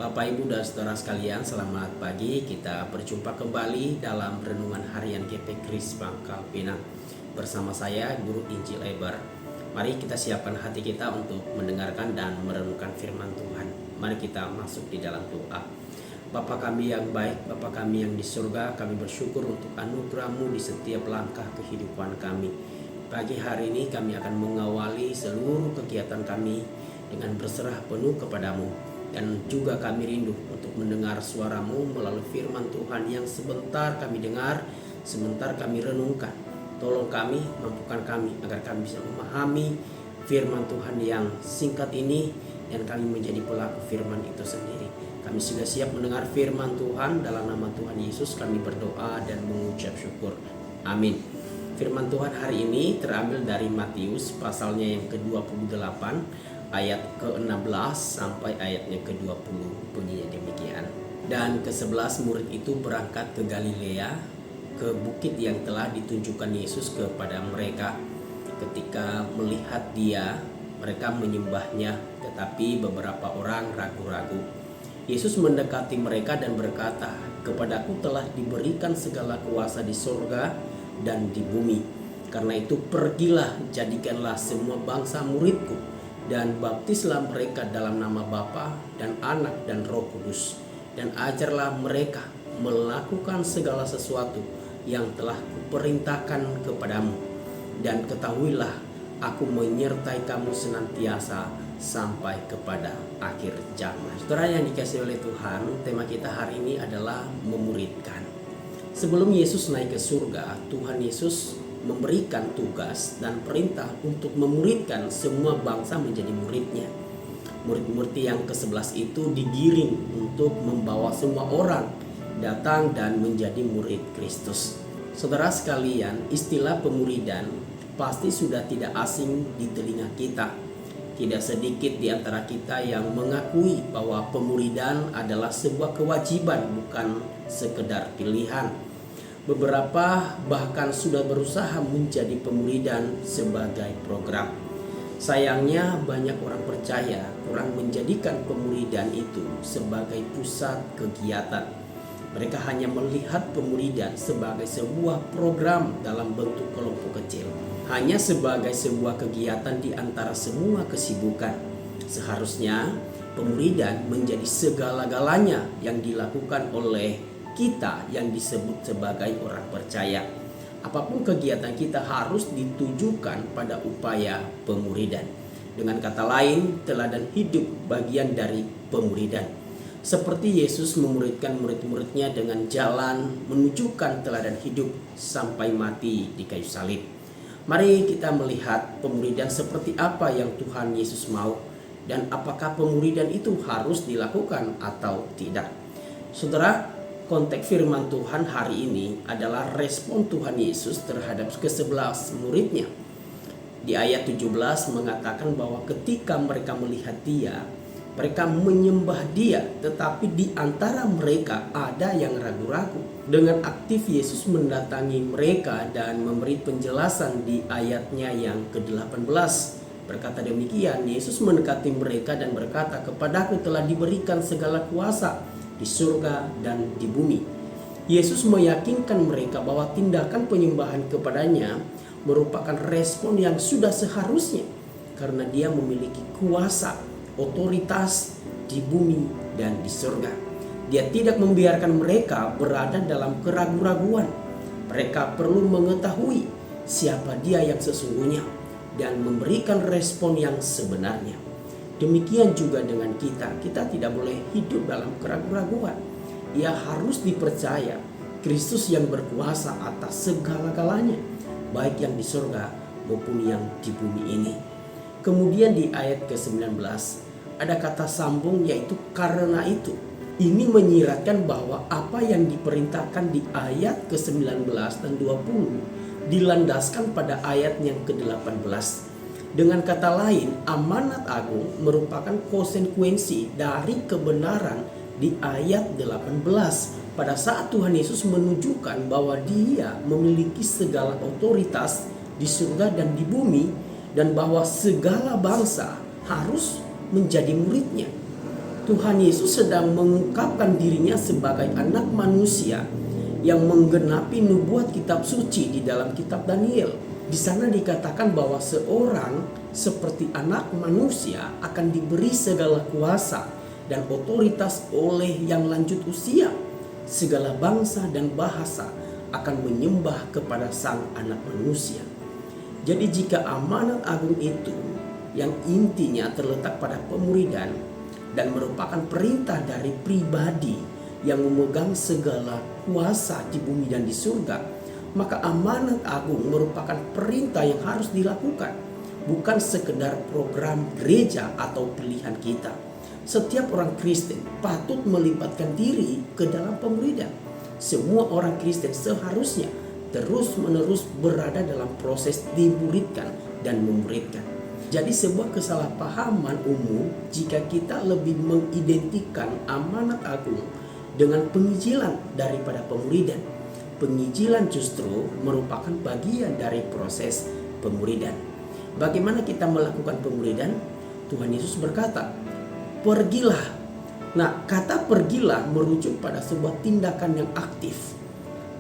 Bapak, Ibu, dan saudara sekalian, selamat pagi. Kita berjumpa kembali dalam Renungan Harian GP Kris Pangkal Pinang. Bersama saya, Guru Injil Eber. Mari kita siapkan hati kita untuk mendengarkan dan merenungkan firman Tuhan. Mari kita masuk di dalam doa. Bapa kami yang baik, Bapa kami yang di surga, kami bersyukur untuk anugerah-Mu di setiap langkah kehidupan kami. Pagi hari ini kami akan mengawali seluruh kegiatan kami dengan berserah penuh kepadamu. Dan juga kami rindu untuk mendengar suara-Mu melalui firman Tuhan yang sebentar kami dengar, sebentar kami renungkan. Tolong kami, mampukan kami agar kami bisa memahami firman Tuhan yang singkat ini dan kami menjadi pelaku firman itu sendiri. Kami sudah siap mendengar firman Tuhan. Dalam nama Tuhan Yesus kami berdoa dan mengucap syukur. Amin. Firman Tuhan hari ini terambil dari Matius pasalnya yang ke-28 ayat ke-16 sampai ayatnya ke-20, bunyinya demikian. Dan ke-11 murid itu berangkat ke Galilea, ke bukit yang telah ditunjukkan Yesus kepada mereka. Ketika melihat Dia, mereka menyembahnya, tetapi beberapa orang ragu-ragu. Yesus mendekati mereka dan berkata, "Kepadaku telah diberikan segala kuasa di surga dan di bumi. Karena itu pergilah, jadikanlah semua bangsa muridku, dan baptislah mereka dalam nama Bapa dan Anak dan Roh Kudus, dan ajarlah mereka melakukan segala sesuatu yang telah kuperintahkan kepadamu. Dan ketahuilah, aku menyertai kamu senantiasa sampai kepada akhir zaman." Saudara yang dikasihi oleh Tuhan, tema kita hari ini adalah memuridkan. Sebelum Yesus naik ke surga, Tuhan Yesus memberikan tugas dan perintah untuk memuridkan semua bangsa menjadi muridnya. Murid-murid yang ke-11 itu digiring untuk membawa semua orang datang dan menjadi murid Kristus. Saudara sekalian, istilah pemuridan pasti sudah tidak asing di telinga kita. Tidak sedikit di antara kita yang mengakui bahwa pemuridan adalah sebuah kewajiban, bukan sekedar pilihan. Beberapa bahkan sudah berusaha menjadi pemuridan sebagai program. Sayangnya banyak orang percaya kurang menjadikan pemuridan itu sebagai pusat kegiatan. Mereka hanya melihat pemuridan sebagai sebuah program dalam bentuk kelompok kecil, hanya sebagai sebuah kegiatan di antara semua kesibukan. Seharusnya pemuridan menjadi segala-galanya yang dilakukan oleh kita yang disebut sebagai orang percaya. Apapun kegiatan kita harus ditujukan pada upaya pemuridan. Dengan kata lain, teladan hidup bagian dari pemuridan. Seperti Yesus memuridkan murid-muridnya dengan jalan menunjukkan teladan hidup sampai mati di kayu salib. Mari kita melihat pemuridan seperti apa yang Tuhan Yesus mau, dan apakah pemuridan itu harus dilakukan atau tidak. Saudara, konteks firman Tuhan hari ini adalah respon Tuhan Yesus terhadap ke-11 muridnya. Di ayat 17 mengatakan bahwa ketika mereka melihat Dia, mereka menyembah Dia, tetapi di antara mereka ada yang ragu-ragu. Dengan aktif Yesus mendatangi mereka dan memberi penjelasan di ayatnya yang ke-18. Berkata demikian, Yesus mendekati mereka dan berkata, "Kepadaku telah diberikan segala kuasa di surga dan di bumi." Yesus meyakinkan mereka bahwa tindakan penyembahan kepadanya merupakan respon yang sudah seharusnya, karena Dia memiliki kuasa, otoritas di bumi dan di surga. Dia tidak membiarkan mereka berada dalam keraguan-raguan. Mereka perlu mengetahui siapa Dia yang sesungguhnya dan memberikan respon yang sebenarnya. Demikian juga dengan kita. Kita tidak boleh hidup dalam keraguan-raguan. Ia harus dipercaya Kristus yang berkuasa atas segala-galanya, baik yang di surga maupun yang di bumi ini. Kemudian di ayat ke-19 ada kata sambung, yaitu karena itu. Ini menyiratkan bahwa apa yang diperintahkan di ayat ke-19 dan 20 dilandaskan pada ayat yang ke-18. Dengan kata lain, amanat agung merupakan konsekuensi dari kebenaran di ayat 18. Pada saat Tuhan Yesus menunjukkan bahwa Dia memiliki segala otoritas di surga dan di bumi, dan bahwa segala bangsa harus menjadi muridnya. Tuhan Yesus sedang mengungkapkan dirinya sebagai anak manusia yang menggenapi nubuat kitab suci di dalam kitab Daniel. Di sana dikatakan bahwa seorang seperti anak manusia akan diberi segala kuasa dan otoritas oleh yang lanjut usia. Segala bangsa dan bahasa akan menyembah kepada sang anak manusia. Jadi jika amanat agung itu yang intinya terletak pada pemuridan dan merupakan perintah dari pribadi yang memegang segala kuasa di bumi dan di surga, maka amanat agung merupakan perintah yang harus dilakukan, bukan sekedar program gereja atau pilihan kita. Setiap orang Kristen patut melibatkan diri ke dalam pemuridan. Semua orang Kristen seharusnya terus-menerus berada dalam proses dimuridkan dan memuridkan. Jadi sebuah kesalahpahaman umum jika kita lebih mengidentikan amanat agung dengan penginjilan daripada pemuridan. Penginjilan justru merupakan bagian dari proses pemuridan. Bagaimana kita melakukan pemuridan? Tuhan Yesus berkata, "Pergilah." Nah, kata pergilah merujuk pada sebuah tindakan yang aktif.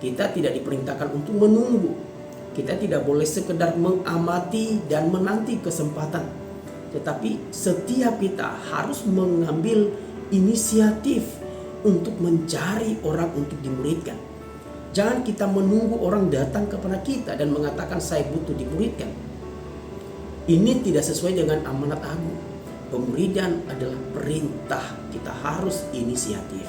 Kita tidak diperintahkan untuk menunggu. Kita tidak boleh sekedar mengamati dan menanti kesempatan. Tetapi setiap kita harus mengambil inisiatif untuk mencari orang untuk dimuridkan. Jangan kita menunggu orang datang kepada kita dan mengatakan saya butuh dimuridkan. Ini tidak sesuai dengan amanat agung. Pemuridan adalah perintah, kita harus inisiatif.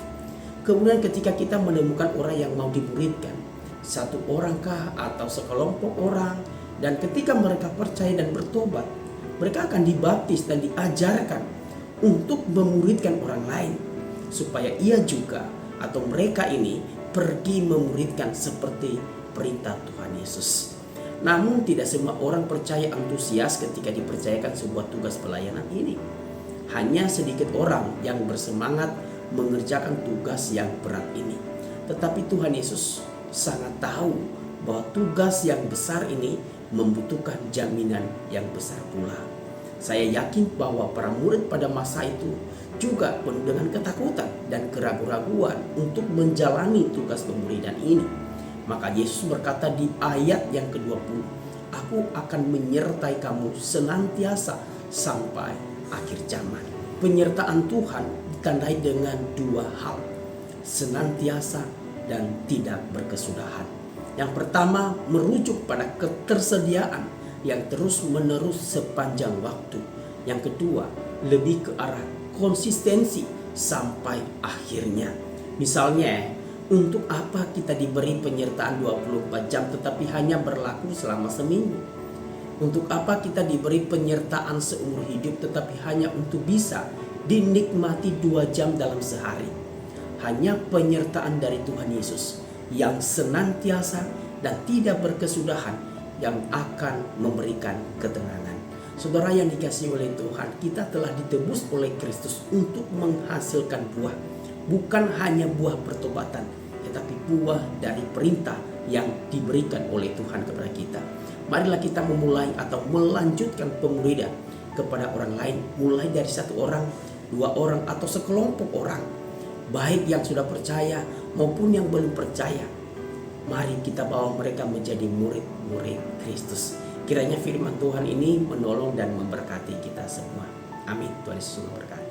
Kemudian ketika kita menemukan orang yang mau dimuridkan, satu orangkah atau sekelompok orang, dan ketika mereka percaya dan bertobat, mereka akan dibaptis dan diajarkan untuk memuridkan orang lain, supaya ia juga atau mereka ini pergi memuridkan seperti perintah Tuhan Yesus. Namun tidak semua orang percaya antusias ketika dipercayakan sebuah tugas pelayanan ini. Hanya sedikit orang yang bersemangat mengerjakan tugas yang berat ini. Tetapi Tuhan Yesus sangat tahu bahwa tugas yang besar ini membutuhkan jaminan yang besar pula. Saya yakin bahwa para murid pada masa itu juga penuh dengan ketakutan dan keraguan-raguan untuk menjalani tugas pemuridan ini. Maka Yesus berkata di ayat yang ke-20, "Aku akan menyertai kamu senantiasa sampai akhir zaman." Penyertaan Tuhan ditandai dengan dua hal, senantiasa dan tidak berkesudahan. Yang pertama merujuk pada ketersediaan yang terus-menerus sepanjang waktu. Yang kedua lebih ke arah konsistensi sampai akhirnya. Misalnya, untuk apa kita diberi penyertaan 24 jam tetapi hanya berlaku selama seminggu? Untuk apa kita diberi penyertaan seumur hidup tetapi hanya untuk bisa dinikmati 2 jam dalam sehari? Hanya penyertaan dari Tuhan Yesus yang senantiasa dan tidak berkesudahan yang akan memberikan ketenangan. Saudara yang dikasihi oleh Tuhan, kita telah ditebus oleh Kristus untuk menghasilkan buah. Bukan hanya buah pertobatan, tetapi buah dari perintah yang diberikan oleh Tuhan kepada kita. Marilah kita memulai atau melanjutkan pemuridan kepada orang lain. Mulai dari 1 orang, 2 orang, atau sekelompok orang. Baik yang sudah percaya maupun yang belum percaya. Mari kita bawa mereka menjadi murid-murid Kristus. Kiranya firman Tuhan ini menolong dan memberkati kita semua. Amin. Tuhan Yesus memberkati.